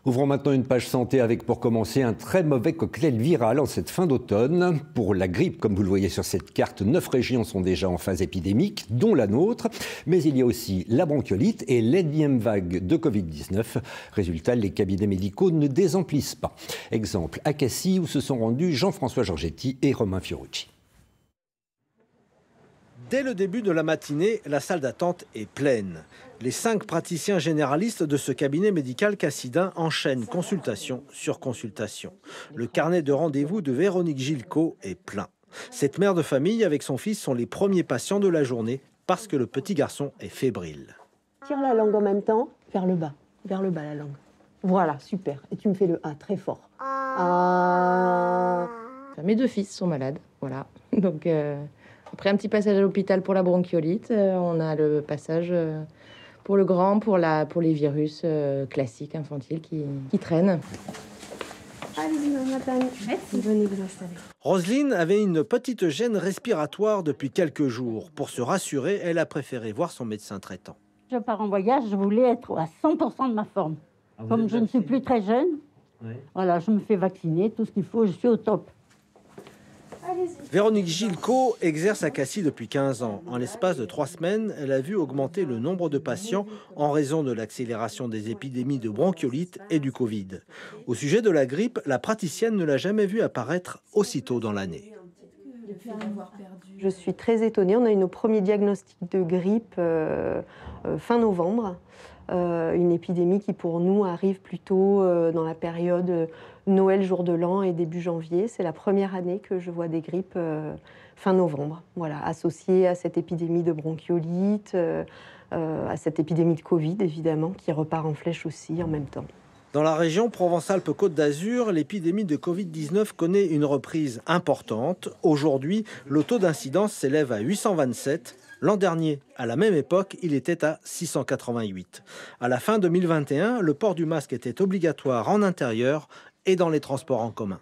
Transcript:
Ouvrons maintenant une page santé avec, pour commencer, un très mauvais cocktail viral en cette fin d'automne. Pour la grippe, comme vous le voyez sur cette carte, 9 régions sont déjà en phase épidémique, dont la nôtre. Mais il y a aussi la bronchiolite et l'énième vague de Covid-19. Résultat, les cabinets médicaux ne désemplissent pas. Exemple, à Cassis, où se sont rendus Jean-François Georgetti et Romain Fiorucci. Dès le début de la matinée, la salle d'attente est pleine. Les 5 praticiens généralistes de ce cabinet médical cassidin enchaînent consultation sur consultation. Le carnet de rendez-vous de Véronique Gilco est plein. Cette mère de famille avec son fils sont les premiers patients de la journée parce que le petit garçon est fébrile. Tire la langue en même temps, vers le bas la langue. Voilà, super. Et tu me fais le A très fort. Ah. Mes 2 fils sont malades, voilà. Donc après un petit passage à l'hôpital pour la bronchiolite, on a le passage pour le grand, pour les virus classiques infantiles qui traînent. Allez-y, madame. Merci. Venez vous installer. Roselyne avait une petite gêne respiratoire depuis quelques jours. Pour se rassurer, elle a préféré voir son médecin traitant. Je pars en voyage, je voulais être à 100% de ma forme. Comme je ne suis plus très jeune, voilà, je me fais vacciner, tout ce qu'il faut, je suis au top. Véronique Gilco exerce à Cassis depuis 15 ans. En l'espace de 3 semaines, elle a vu augmenter le nombre de patients en raison de l'accélération des épidémies de bronchiolite et du Covid. Au sujet de la grippe, la praticienne ne l'a jamais vu apparaître aussitôt dans l'année. Je suis très étonnée. On a eu nos premiers diagnostics de grippe fin novembre. Une épidémie qui pour nous arrive plutôt dans la période Noël, jour de l'an et début janvier. C'est la première année que je vois des grippes fin novembre, voilà, associées à cette épidémie de bronchiolite, à cette épidémie de Covid évidemment, qui repart en flèche aussi en même temps. Dans la région Provence-Alpes-Côte d'Azur, l'épidémie de Covid-19 connaît une reprise importante. Aujourd'hui, le taux d'incidence s'élève à 827. L'an dernier, à la même époque, il était à 688. À la fin 2021, le port du masque était obligatoire en intérieur et dans les transports en commun.